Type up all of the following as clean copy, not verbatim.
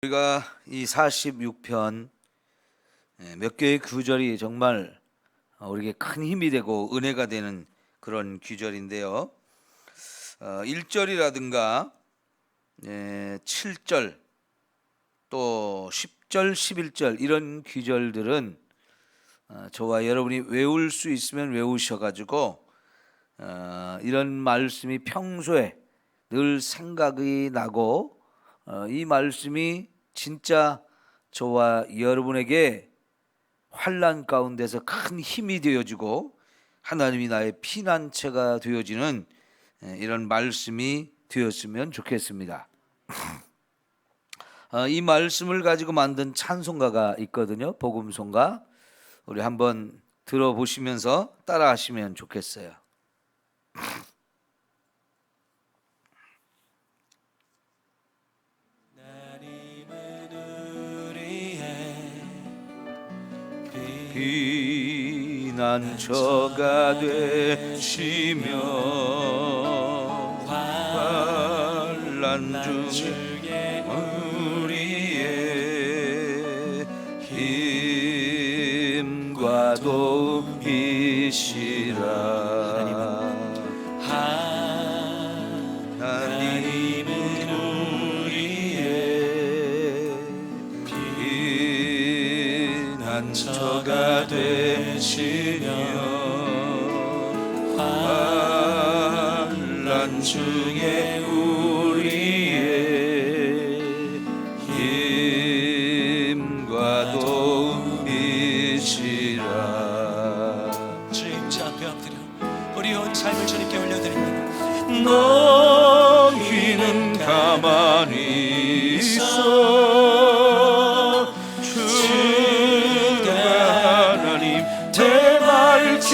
우리가 이 46편 몇 개의 구절이 정말 우리에게 큰 힘이 되고 은혜가 되는 그런 구절인데요. 1절이라든가 7절 또 10절, 11절 이런 구절들은 저와 여러분이 외울 수 있으면 외우셔가지고 이런 말씀이 평소에 늘 생각이 나고 이 말씀이 진짜 저와 여러분에게 환난 가운데서 큰 힘이 되어지고 하나님이 나의 피난처가 되어지는 이런 말씀이 되었으면 좋겠습니다. 이 말씀을 가지고 만든 찬송가가 있거든요. 복음송가. 우리 한번 들어보시면서 따라하시면 좋겠어요. 피난처가 되시며 환난 중에 우리의 힘과 도움이시라. 하나님은 우리의 피난처가 되시며 환난 중에 우리의 힘과 도움이시라. 주님 주 앞에 엎드려 우리 온 삶을 주님께 올려드립니다. 너희는 가만히 있어 주가 하나님 대말지어다.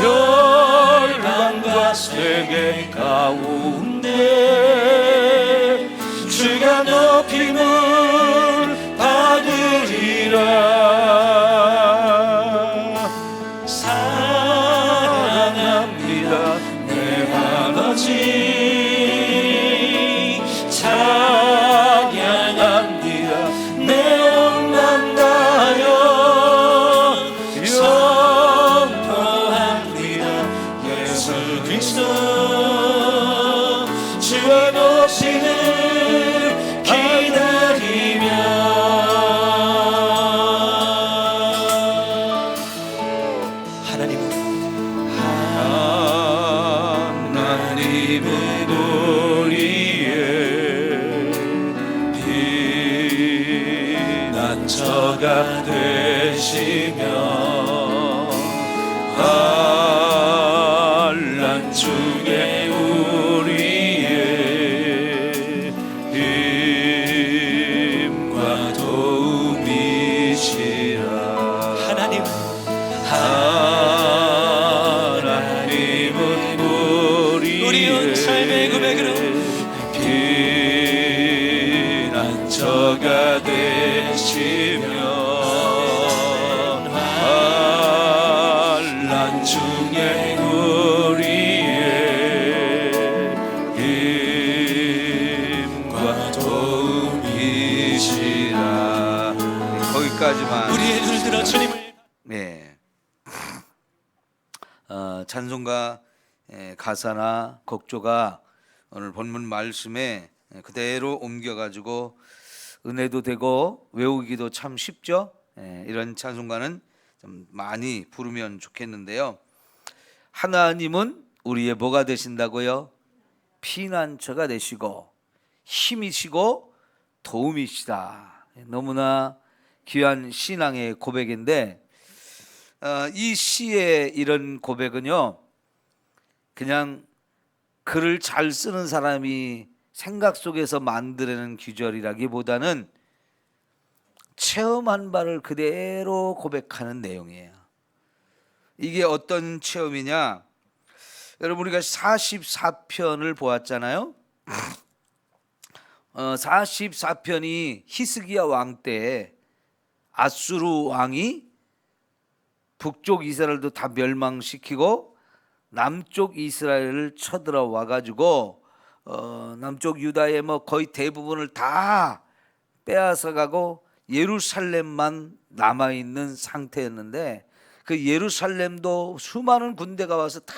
열방과 세계 가운데 주가 높임을 받으리라. 사랑합니다 내 아버지, 찬양합니다 내 온 맘 다하여 선포합니다 예수 그리스도 주의 오심을 기다리며. 하나님은 우리의 피난처가 되시며 환난 중에 우리의 힘과 도움이시라. 하나님은 우리 온 삶의 고백으로 피난처가 되시며 환난 중에 우리의 힘과 도움이시라. 거기까지만. 우리의 눈을 들어 주님을. 네. 찬송가 가사나 곡조가 오늘 본문 말씀에 그대로 옮겨가지고 은혜도 되고 외우기도 참 쉽죠. 이런 찬송가는 좀 많이 부르면 좋겠는데요. 하나님은 우리의 뭐가 되신다고요? 피난처가 되시고 힘이시고 도움이시다. 너무나 귀한 신앙의 고백인데 이 시의 이런 고백은요, 그냥 글을 잘 쓰는 사람이 생각 속에서 만들어낸 구절이라기보다는 체험한 바를 그대로 고백하는 내용이에요. 이게 어떤 체험이냐? 여러분, 우리가 44편을 보았잖아요. 44편이 히스기야 왕 때 아수르 왕이 북쪽 이스라엘도 다 멸망시키고 남쪽 이스라엘을 쳐들어와 가지고 남쪽 유다의 뭐 거의 대부분을 다 빼앗아 가고 예루살렘만 남아 있는 상태였는데, 그 예루살렘도 수많은 군대가 와서 다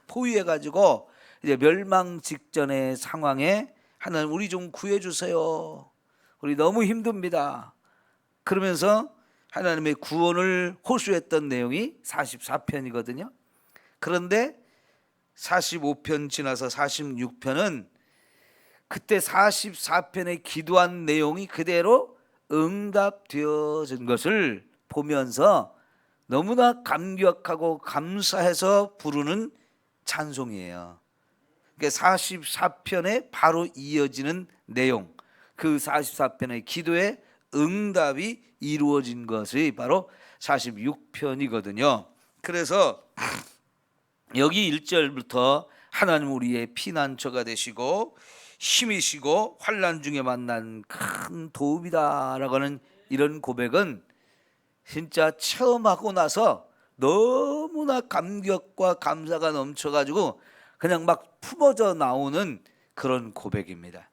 포위해 가지고 이제 멸망 직전의 상황에 하나님 우리 좀 구해 주세요. 우리 너무 힘듭니다. 그러면서 하나님의 구원을 호소했던 내용이 44편이거든요. 그런데 45편 지나서 46편은 그때 44편에 기도한 내용이 그대로 응답되어진 것을 보면서 너무나 감격하고 감사해서 부르는 찬송이에요. 그러니까 44편에 바로 이어지는 내용, 그 44편의 기도의 응답이 이루어진 것이 바로 46편이거든요. 그래서 여기 1절부터 하나님 우리의 피난처가 되시고 힘이시고 환난 중에 만난 큰 도움이다라고 하는 이런 고백은 진짜 처음 하고 나서 너무나 감격과 감사가 넘쳐가지고 그냥 막 품어져 나오는 그런 고백입니다.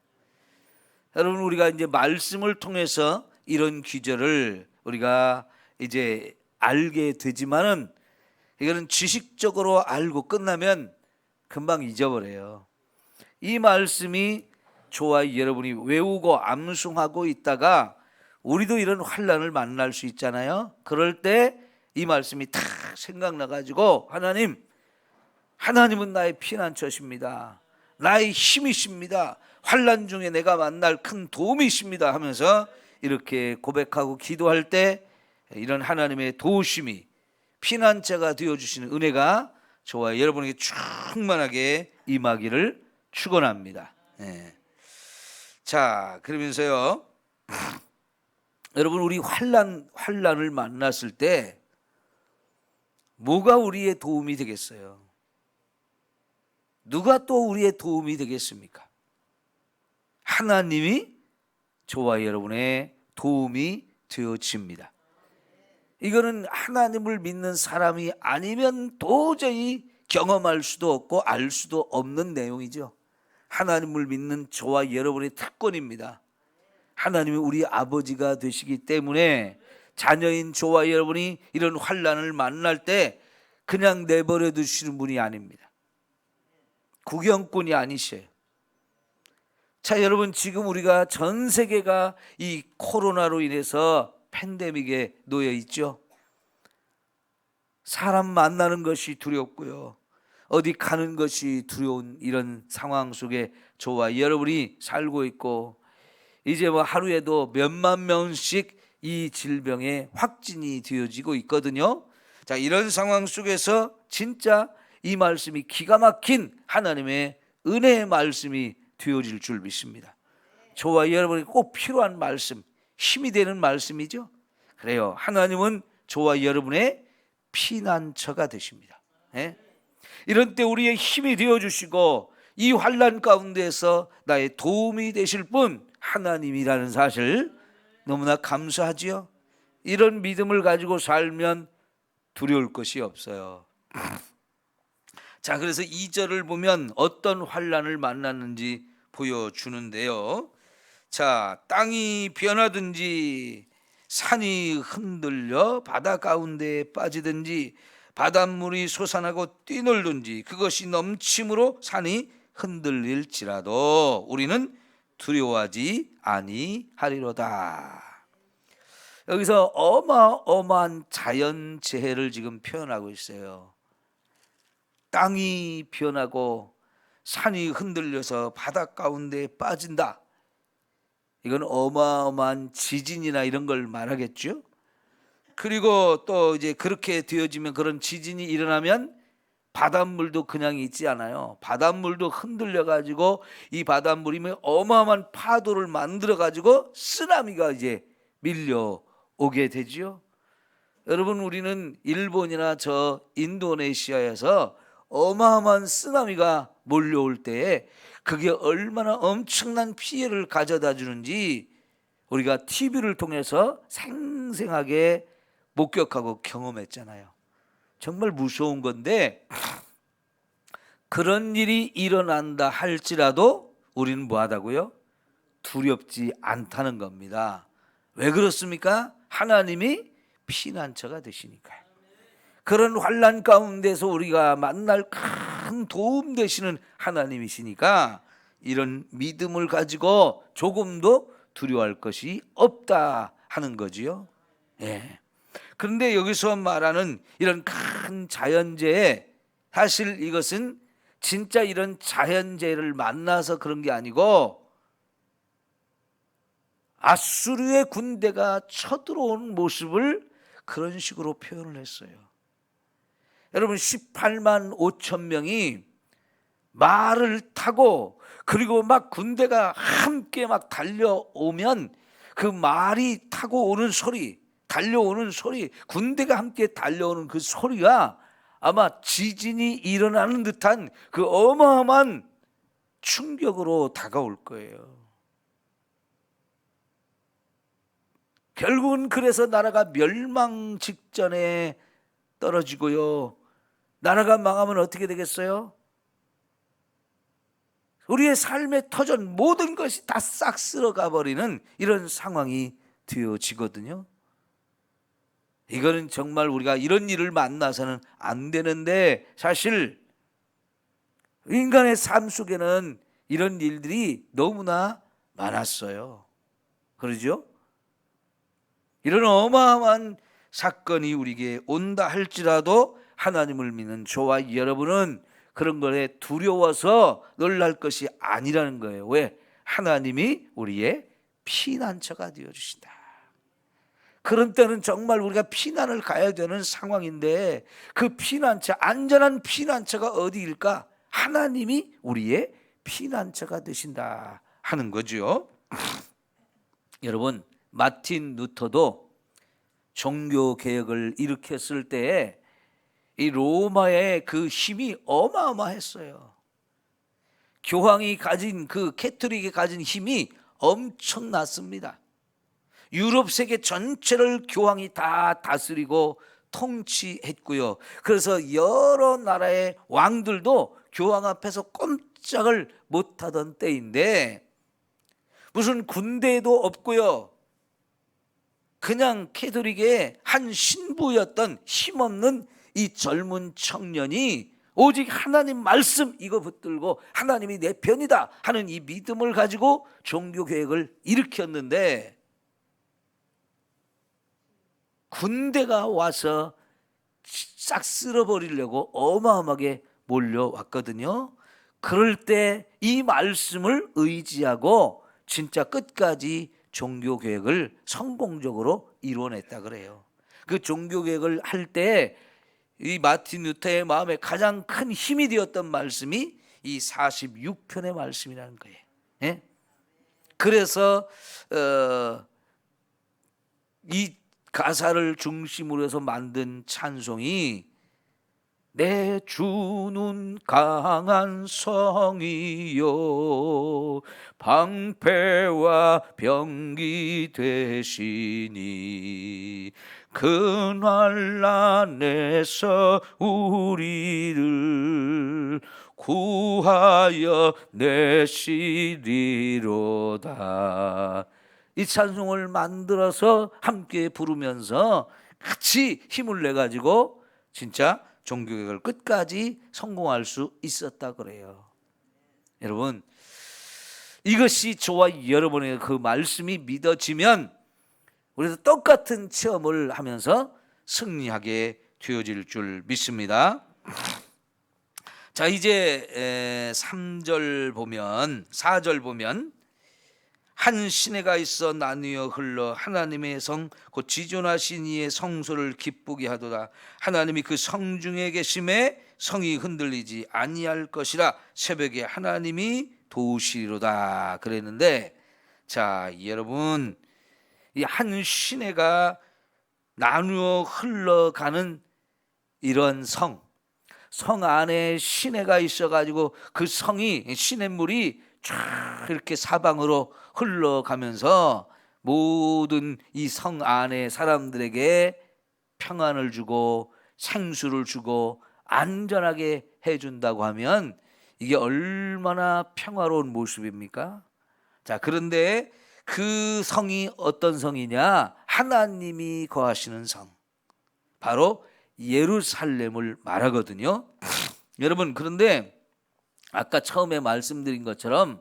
여러분, 우리가 이제 말씀을 통해서 이런 귀절을 우리가 이제 알게 되지만은 이거는 지식적으로 알고 끝나면 금방 잊어버려요. 이 말씀이 저와 여러분이 외우고 암송하고 있다가 우리도 이런 환난을 만날 수 있잖아요. 그럴 때 이 말씀이 탁 생각나가지고 하나님은 나의 피난처십니다. 나의 힘이십니다. 환난 중에 내가 만날 큰 도움이십니다 하면서 이렇게 고백하고 기도할 때 이런 하나님의 도우심이 피난처가 되어주시는 은혜가 저와 여러분에게 충만하게 임하기를 축원합니다. 자, 그러면서요, 여러분, 우리 환난을 만났을 때 뭐가 우리의 도움이 되겠어요? 누가 또 우리의 도움이 되겠습니까? 하나님이 저와 여러분의 도움이 되어집니다. 이거는 하나님을 믿는 사람이 아니면 도저히 경험할 수도 없고 알 수도 없는 내용이죠. 하나님을 믿는 저와 여러분의 특권입니다. 하나님이 우리 아버지가 되시기 때문에 자녀인 저와 여러분이 이런 환난을 만날 때 그냥 내버려 두시는 분이 아닙니다. 구경꾼이 아니셔요. 자, 여러분, 지금 우리가 전 세계가 이 코로나로 인해서 팬데믹에 놓여 있죠. 사람 만나는 것이 두렵고요, 어디 가는 것이 두려운 이런 상황 속에 저와 여러분이 살고 있고, 이제 뭐 하루에도 몇만 명씩 이 질병에 확진이 되어지고 있거든요. 자, 이런 상황 속에서 진짜 이 말씀이 기가 막힌 하나님의 은혜의 말씀이 되어질 줄 믿습니다. 저와 여러분이 꼭 필요한 말씀, 힘이 되는 말씀이죠. 그래요, 하나님은 저와 여러분의 피난처가 되십니다. 이런 때 우리의 힘이 되어주시고 이 환난 가운데서 나의 도움이 되실 분 하나님이라는 사실 너무나 감사하지요. 이런 믿음을 가지고 살면 두려울 것이 없어요. 자, 그래서 2절을 보면 어떤 환난을 만났는지 보여주는데요. 자, 땅이 변하든지 산이 흔들려 바다 가운데에 빠지든지 바닷물이 솟아나고 뛰놀든지 그것이 넘침으로 산이 흔들릴지라도 우리는 두려워하지 아니하리로다. 여기서 어마어마한 자연재해를 지금 표현하고 있어요. 땅이 변하고 산이 흔들려서 바다 가운데에 빠진다. 이건 어마어마한 지진이나 이런 걸 말하겠죠. 그리고 또 이제 그렇게 되어지면, 그런 지진이 일어나면 바닷물도 그냥 있지 않아요. 바닷물도 흔들려 가지고 이 바닷물이 어마어마한 파도를 만들어 가지고 쓰나미가 이제 밀려오게 되지요. 여러분, 우리는 일본이나 저 인도네시아에서 어마어마한 쓰나미가 몰려올 때에 그게 얼마나 엄청난 피해를 가져다 주는지 우리가 TV를 통해서 생생하게 목격하고 경험했잖아요. 정말 무서운 건데, 그런 일이 일어난다 할지라도 우리는 뭐하다고요? 두렵지 않다는 겁니다. 왜 그렇습니까? 하나님이 피난처가 되시니까요. 그런 환난 가운데서 우리가 만날 큰 도움 되시는 하나님이시니까 이런 믿음을 가지고 조금도 두려워할 것이 없다 하는 거지요. 예. 그런데 여기서 말하는 이런 큰 자연재해, 사실 이것은 진짜 이런 자연재해를 만나서 그런 게 아니고 아수르의 군대가 쳐들어오는 모습을 그런 식으로 표현을 했어요. 여러분 18만 5천 명이 말을 타고 그리고 막 군대가 함께 막 달려오면 그 말이 타고 오는 소리, 달려오는 소리, 군대가 함께 달려오는 그 소리가 아마 지진이 일어나는 듯한 그 어마어마한 충격으로 다가올 거예요. 결국은 그래서 나라가 멸망 직전에 떨어지고요. 나라가 망하면 어떻게 되겠어요? 우리의 삶의 터전 모든 것이 다 싹 쓸어가 버리는 이런 상황이 되어지거든요. 이거는 정말 우리가 이런 일을 만나서는 안 되는데, 사실 인간의 삶 속에는 이런 일들이 너무나 많았어요. 그러죠? 이런 어마어마한 사건이 우리에게 온다 할지라도 하나님을 믿는 저와 여러분은 그런 거에 두려워서 놀랄 것이 아니라는 거예요. 왜? 하나님이 우리의 피난처가 되어주신다. 그런 때는 정말 우리가 피난을 가야 되는 상황인데 그 피난처, 안전한 피난처가 어디일까? 하나님이 우리의 피난처가 되신다 하는 거죠. 여러분, 마틴 루터도 종교 개혁을 일으켰을 때에 이 로마의 그 힘이 어마어마했어요. 교황이 가진 그 캐톨릭이 가진 힘이 엄청났습니다. 유럽 세계 전체를 교황이 다 다스리고 통치했고요. 그래서 여러 나라의 왕들도 교황 앞에서 꼼짝을 못하던 때인데 무슨 군대도 없고요. 그냥 캐톨릭의 한 신부였던 힘없는 이 젊은 청년이 오직 하나님 말씀 이거 붙들고 하나님이 내 편이다 하는 이 믿음을 가지고 종교개혁을 일으켰는데 군대가 와서 싹 쓸어버리려고 어마어마하게 몰려왔거든요. 그럴 때 이 말씀을 의지하고 진짜 끝까지 종교개혁을 성공적으로 이뤄냈다 그래요. 그 종교개혁을 할 때 이 마틴 루터의 마음에 가장 큰 힘이 되었던 말씀이 이 46편의 말씀이라는 거예요. 예? 그래서 이 가사를 중심으로 해서 만든 찬송이 내 주는 강한 성이요 방패와 병기 되시니 그 난란에서 우리를 구하여 내시리로다. 이 찬송을 만들어서 함께 부르면서 같이 힘을 내가지고 진짜 종교개혁을 끝까지 성공할 수 있었다 그래요. 여러분, 이것이 저와 여러분의 그 말씀이 믿어지면 우리도 똑같은 체험을 하면서 승리하게 되어질 줄 믿습니다. 자, 이제 3절 보면 4절 보면 한 시내가 있어 나뉘어 흘러 하나님의 성 곧 지존하신 이의 성소를 기쁘게 하도다. 하나님이 그 성 중에 계심에 성이 흔들리지 아니할 것이라. 새벽에 하나님이 도우시리로다 그랬는데, 자 여러분, 이 한 시내가 나누어 흘러가는 이런 성 안에 시내가 있어가지고 그 성이 시냇물이 쫙 이렇게 사방으로 흘러가면서 모든 이 성 안의 사람들에게 평안을 주고 생수를 주고 안전하게 해준다고 하면 이게 얼마나 평화로운 모습입니까? 자, 그런데 그 성이 어떤 성이냐? 하나님이 거하시는 성, 바로 예루살렘을 말하거든요. 여러분, 그런데 아까 처음에 말씀드린 것처럼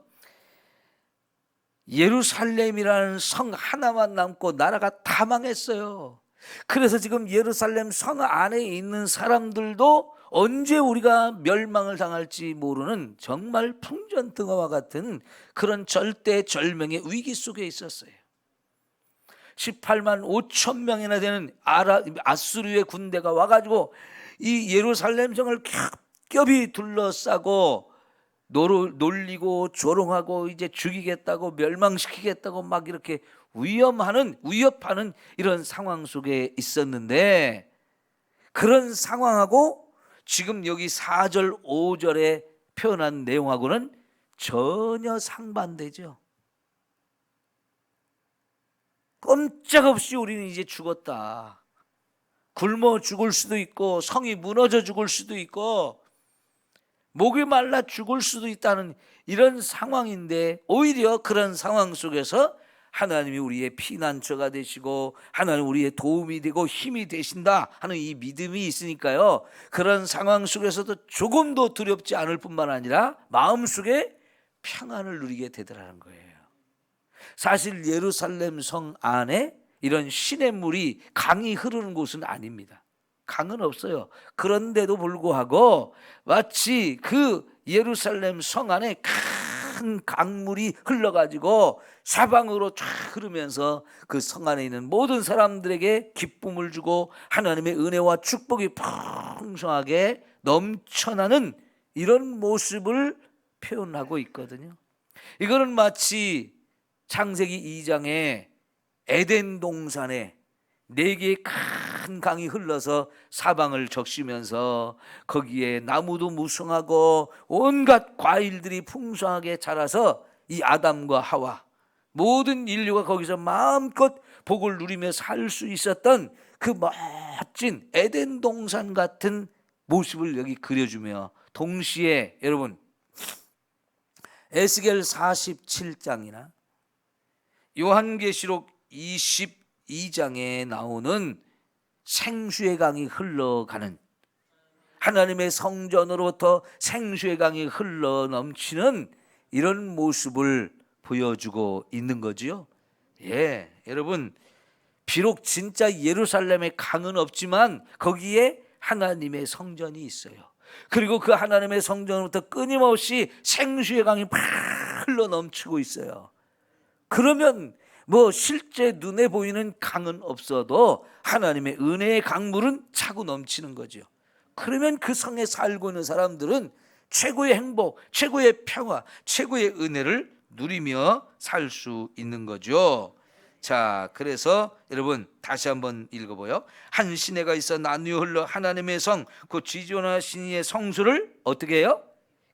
예루살렘이라는 성 하나만 남고 나라가 다 망했어요. 그래서 지금 예루살렘 성 안에 있는 사람들도 언제 우리가 멸망을 당할지 모르는 정말 풍전등화와 같은 그런 절대절명의 위기 속에 있었어요. 18만 5천 명이나 되는 아수르의 군대가 와가지고 이 예루살렘 성을 겹겹이 둘러싸고 놀리고 조롱하고 이제 죽이겠다고 멸망시키겠다고 막 이렇게 위협하는 이런 상황 속에 있었는데, 그런 상황하고 지금 여기 4절 5절에 표현한 내용하고는 전혀 상반되죠. 꼼짝없이 우리는 이제 죽었다, 굶어 죽을 수도 있고 성이 무너져 죽을 수도 있고 목이 말라 죽을 수도 있다는 이런 상황인데, 오히려 그런 상황 속에서 하나님이 우리의 피난처가 되시고 하나님 우리의 도움이 되고 힘이 되신다 하는 이 믿음이 있으니까요, 그런 상황 속에서도 조금도 두렵지 않을 뿐만 아니라 마음속에 평안을 누리게 되더라는 거예요. 사실 예루살렘 성 안에 이런 시냇물이 강이 흐르는 곳은 아닙니다. 강은 없어요. 그런데도 불구하고 마치 그 예루살렘 성 안에 큰 강물이 흘러가지고 사방으로 쫙 흐르면서 그 성 안에 있는 모든 사람들에게 기쁨을 주고 하나님의 은혜와 축복이 풍성하게 넘쳐나는 이런 모습을 표현하고 있거든요. 이거는 마치 창세기 2장에 에덴 동산에 4개의 큰 강이 흘러서 사방을 적시면서 거기에 나무도 무성하고 온갖 과일들이 풍성하게 자라서 이 아담과 하와 모든 인류가 거기서 마음껏 복을 누리며 살 수 있었던 그 멋진 에덴 동산 같은 모습을 여기 그려주며, 동시에 여러분 에스겔 47장이나 요한계시록 22장에 나오는 생수의 강이 흘러가는, 하나님의 성전으로부터 생수의 강이 흘러 넘치는 이런 모습을 보여주고 있는 거지요. 예, 여러분, 비록 진짜 예루살렘에 강은 없지만 거기에 하나님의 성전이 있어요. 그리고 그 하나님의 성전으로부터 끊임없이 생수의 강이 막 흘러 넘치고 있어요. 그러면 뭐 실제 눈에 보이는 강은 없어도 하나님의 은혜의 강물은 차고 넘치는 거죠. 그러면 그 성에 살고 있는 사람들은 최고의 행복, 최고의 평화, 최고의 은혜를 누리며 살 수 있는 거죠. 자, 그래서 여러분 다시 한번 읽어보요. 한 시내가 있어 나누어 흘러 하나님의 성, 그 지존하신 이의 성수를 어떻게 해요?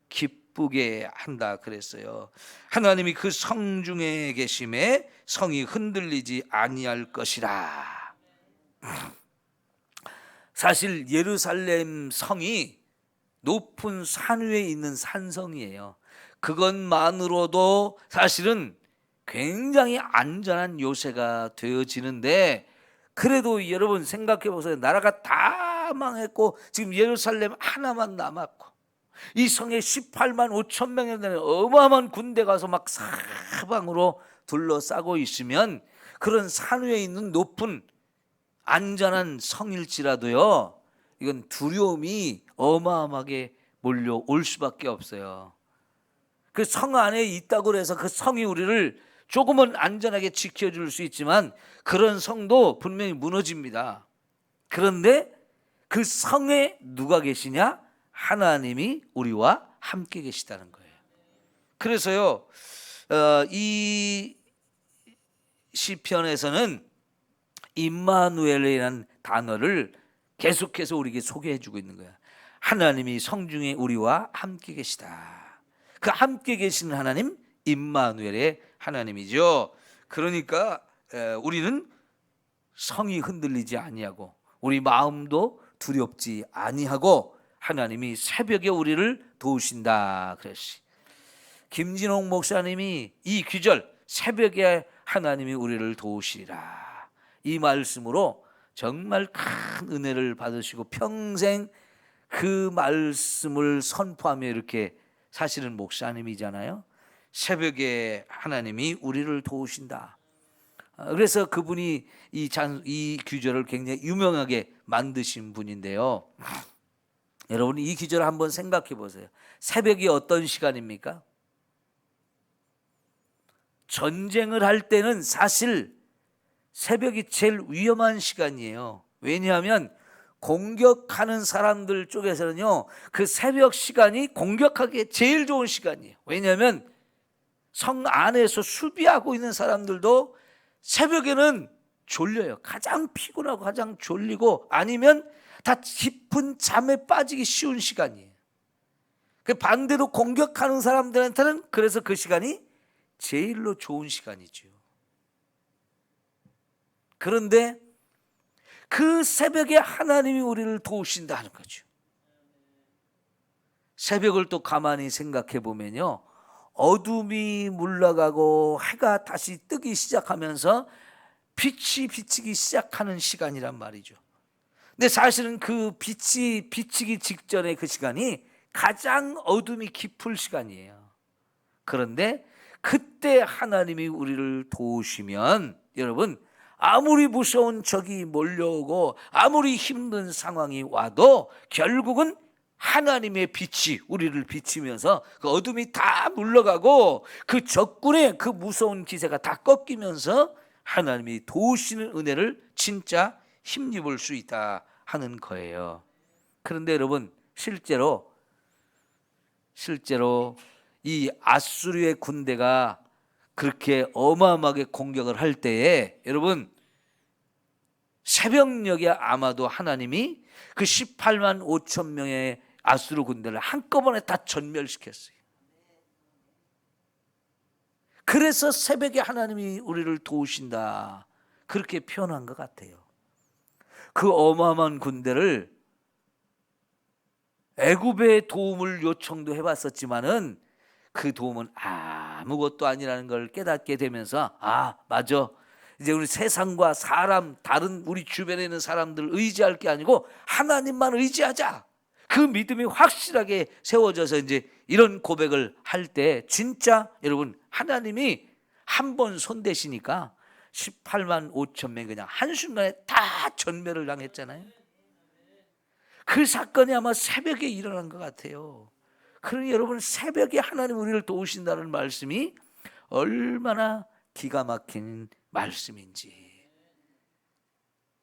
기쁘게 한다 그랬어요. 하나님이 그 성 중에 계심에 성이 흔들리지 아니할 것이라. 사실 예루살렘 성이 높은 산 위에 있는 산성이에요. 그것만으로도 사실은 굉장히 안전한 요새가 되어지는데, 그래도 여러분 생각해 보세요. 나라가 다 망했고 지금 예루살렘 하나만 남았고 이 성에 18만 5천 명이 되는 어마어마한 군대가 가서 막 사방으로 둘러싸고 있으면, 그런 산 위에 있는 높은 안전한 성일지라도요, 이건 두려움이 어마어마하게 몰려올 수밖에 없어요. 그 성 안에 있다고 해서 그 성이 우리를 조금은 안전하게 지켜줄 수 있지만 그런 성도 분명히 무너집니다. 그런데 그 성에 누가 계시냐? 하나님이 우리와 함께 계시다는 거예요. 그래서요, 이 시편에서는 임마누엘이라는 단어를 계속해서 우리에게 소개해 주고 있는 거야. 하나님이 성중에 우리와 함께 계시다. 그 함께 계시는 하나님, 임마누엘의 하나님이죠. 그러니까 우리는 성이 흔들리지 아니하고 우리 마음도 두렵지 아니하고 하나님이 새벽에 우리를 도우신다 그랬어요. 김진홍 목사님이 이 귀절 새벽에 하나님이 우리를 도우시리라 이 말씀으로 정말 큰 은혜를 받으시고 평생 그 말씀을 선포하며 이렇게 사시는 목사님이잖아요. 새벽에 하나님이 우리를 도우신다. 그래서 그분이 이 귀절을 굉장히 유명하게 만드신 분인데요. 여러분 이 귀절 한번 생각해 보세요. 새벽이 어떤 시간입니까? 전쟁을 할 때는 사실 새벽이 제일 위험한 시간이에요. 왜냐하면 공격하는 사람들 쪽에서는요, 그 새벽 시간이 공격하기에 제일 좋은 시간이에요. 왜냐하면 성 안에서 수비하고 있는 사람들도 새벽에는 졸려요. 가장 피곤하고 가장 졸리고 아니면 다 깊은 잠에 빠지기 쉬운 시간이에요. 그 반대로 공격하는 사람들한테는 그래서 그 시간이 제일로 좋은 시간이죠. 그런데 그 새벽에 하나님이 우리를 도우신다 하는 거죠. 새벽을 또 가만히 생각해 보면요, 어둠이 물러가고 해가 다시 뜨기 시작하면서 빛이 비치기 시작하는 시간이란 말이죠. 근데 사실은 그 빛이 비치기 직전의 그 시간이 가장 어둠이 깊을 시간이에요. 그런데 그때 하나님이 우리를 도우시면 여러분 아무리 무서운 적이 몰려오고 아무리 힘든 상황이 와도 결국은 하나님의 빛이 우리를 비치면서 그 어둠이 다 물러가고 그 적군의 그 무서운 기세가 다 꺾이면서 하나님이 도우시는 은혜를 진짜 힘입을 수 있다 하는 거예요. 그런데 여러분 실제로 이 아수르의 군대가 그렇게 어마어마하게 공격을 할 때에 여러분 새벽녘에 아마도 하나님이 그 18만 5천 명의 아수르 군대를 한꺼번에 다 전멸시켰어요. 그래서 새벽에 하나님이 우리를 도우신다 그렇게 표현한 것 같아요. 그 어마어마한 군대를 애굽의 도움을 요청도 해봤었지만은 그 도움은 아무것도 아니라는 걸 깨닫게 되면서 맞아, 이제 우리 세상과 사람 다른 우리 주변에 있는 사람들 의지할 게 아니고 하나님만 의지하자, 그 믿음이 확실하게 세워져서 이제 이런 고백을 할 때 진짜 여러분 하나님이 한 번 손대시니까 18만 5천 명 그냥 한순간에 다 전멸을 당했잖아요. 그 사건이 아마 새벽에 일어난 것 같아요. 그러니 여러분 새벽에 하나님 우리를 도우신다는 말씀이 얼마나 기가 막힌 말씀인지,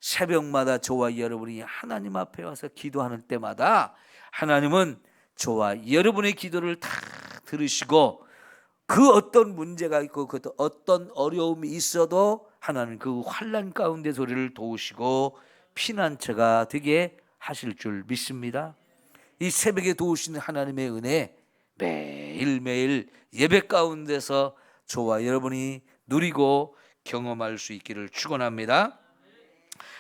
새벽마다 저와 여러분이 하나님 앞에 와서 기도하는 때마다 하나님은 저와 여러분의 기도를 다 들으시고 그 어떤 문제가 있고 그 어떤 어려움이 있어도 하나님 그 환난 가운데 우리를 도우시고 피난처가 되게 하실 줄 믿습니다. 이 새벽에 도우시는 하나님의 은혜 매일매일 예배 가운데서 저와 여러분이 누리고 경험할 수 있기를 축원합니다.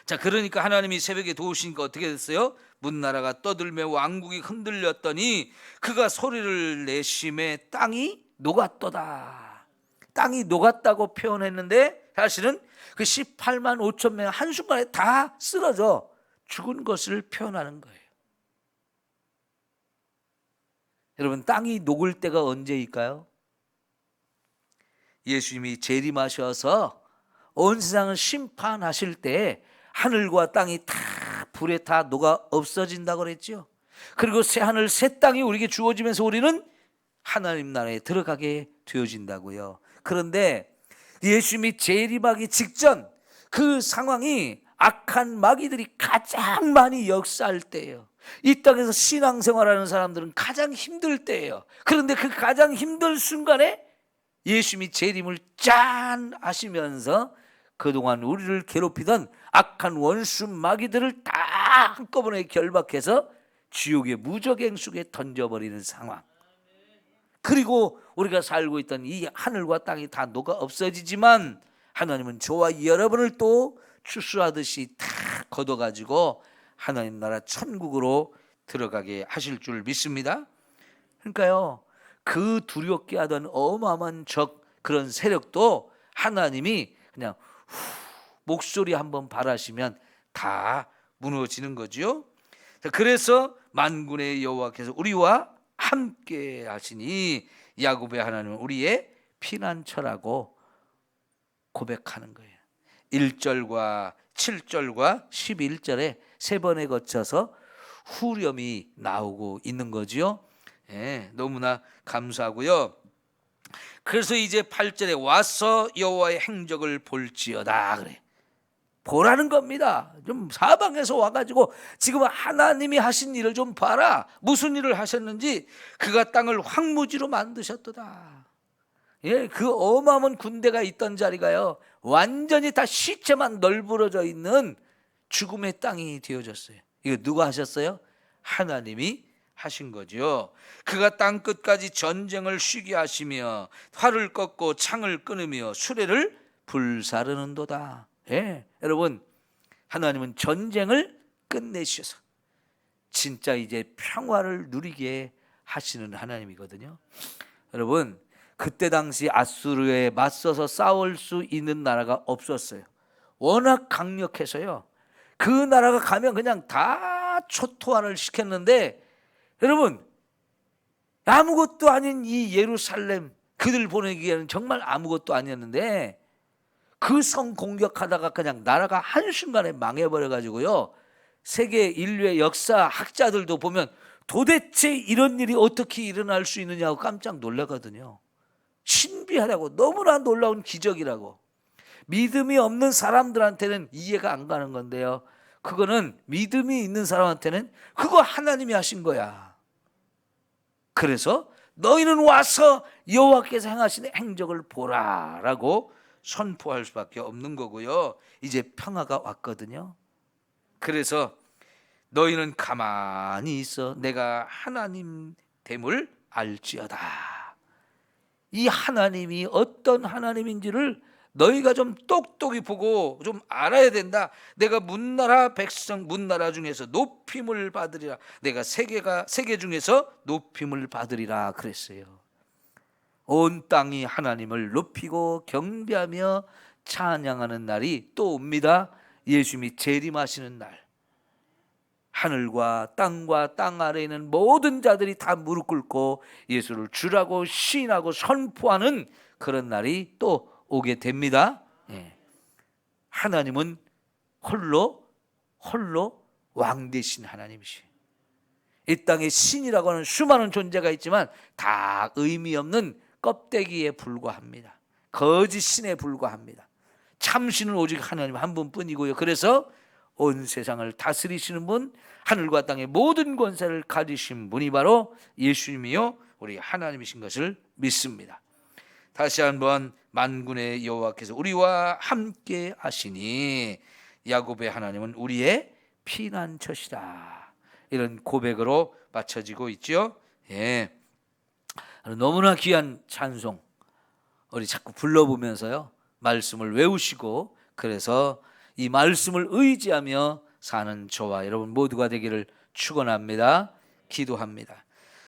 자, 그러니까 하나님이 새벽에 도우시니까 어떻게 됐어요? 문나라가 떠들며 왕국이 흔들렸더니 그가 소리를 내심에 땅이 녹았도다. 땅이 녹았다고 표현했는데 사실은 그 18만 5천 명 한순간에 다 쓰러져 죽은 것을 표현하는 거예요. 여러분 땅이 녹을 때가 언제일까요? 예수님이 재림하셔서 온 세상을 심판하실 때 하늘과 땅이 다 불에 다 녹아 없어진다고 그랬죠. 그리고 새 하늘 새 땅이 우리에게 주어지면서 우리는 하나님 나라에 들어가게 되어진다고요. 그런데 예수님이 재림하기 직전 그 상황이 악한 마귀들이 가장 많이 역사할 때예요. 이 땅에서 신앙생활하는 사람들은 가장 힘들 때예요. 그런데 그 가장 힘든 순간에 예수님이 재림을 짠 하시면서 그동안 우리를 괴롭히던 악한 원수 마귀들을 다 한꺼번에 결박해서 지옥의 무저갱 속에 던져버리는 상황. 그리고 우리가 살고 있던 이 하늘과 땅이 다 녹아 없어지지만 하나님은 저와 여러분을 또 추수하듯이 다 걷어가지고 하나님 나라 천국으로 들어가게 하실 줄 믿습니다. 그러니까요, 그 두렵게 하던 어마어마한 적, 그런 세력도 하나님이 그냥 목소리 한번 발하시면 다 무너지는 거죠. 그래서 만군의 여호와께서 우리와 함께 하시니 야곱의 하나님은 우리의 피난처라고 고백하는 거예요. 1절과 7절과 11절에 세 번에 거쳐서 후렴이 나오고 있는 거죠. 예, 너무나 감사하고요. 그래서 이제 8절에 와서 여호와의 행적을 볼지어다 그래. 보라는 겁니다. 좀 사방에서 와가지고 지금 하나님이 하신 일을 좀 봐라. 무슨 일을 하셨는지. 그가 땅을 황무지로 만드셨도다. 예, 그 어마어마한 군대가 있던 자리가요, 완전히 다 시체만 널브러져 있는 죽음의 땅이 되어졌어요. 이거 누가 하셨어요? 하나님이 하신 거죠. 그가 땅 끝까지 전쟁을 쉬게 하시며 활을 꺾고 창을 끊으며 수레를 불사르는도다. 예, 여러분, 하나님은 전쟁을 끝내셔서 진짜 이제 평화를 누리게 하시는 하나님이거든요. 여러분, 그때 당시 아수르에 맞서서 싸울 수 있는 나라가 없었어요. 워낙 강력해서요, 그 나라가 가면 그냥 다 초토화를 시켰는데, 여러분, 아무것도 아닌 이 예루살렘, 그들 보내기에는 정말 아무것도 아니었는데 그 성 공격하다가 그냥 나라가 한순간에 망해버려가지고요, 세계 인류의 역사 학자들도 보면 도대체 이런 일이 어떻게 일어날 수 있느냐고 깜짝 놀라거든요. 신비하다고, 너무나 놀라운 기적이라고. 믿음이 없는 사람들한테는 이해가 안 가는 건데요, 그거는 믿음이 있는 사람한테는 그거 하나님이 하신 거야. 그래서 너희는 와서 여호와께서 행하신 행적을 보라라고 선포할 수밖에 없는 거고요. 이제 평화가 왔거든요. 그래서 너희는 가만히 있어 내가 하나님 됨을 알지어다. 이 하나님이 어떤 하나님인지를 너희가 좀 똑똑히 보고 좀 알아야 된다. 내가 문나라 백성, 문나라 중에서 높임을 받으리라. 내가 세계 중에서 높임을 받으리라 그랬어요. 온 땅이 하나님을 높이고 경배하며 찬양하는 날이 또 옵니다. 예수님이 재림하시는 날. 하늘과 땅 아래에 있는 모든 자들이 다 무릎 꿇고 예수를 주라고 시인하고 선포하는 그런 날이 또 오게 됩니다. 예. 하나님은 홀로 왕 되신 하나님이시. 이 땅에 신이라고 하는 수많은 존재가 있지만 다 의미 없는 껍데기에 불과합니다. 거짓 신에 불과합니다. 참신은 오직 하나님 한 분뿐이고요. 그래서 온 세상을 다스리시는 분, 하늘과 땅의 모든 권세를 가지신 분이 바로 예수님이요 우리 하나님이신 것을 믿습니다. 다시 한번 만군의 여호와께서 우리와 함께 하시니 야곱의 하나님은 우리의 피난처시다. 이런 고백으로 맞춰지고 있죠. 예. 너무나 귀한 찬송 우리 자꾸 불러보면서요, 말씀을 외우시고, 그래서 이 말씀을 의지하며 사는 저와 여러분 모두가 되기를 축원합니다. 기도합니다.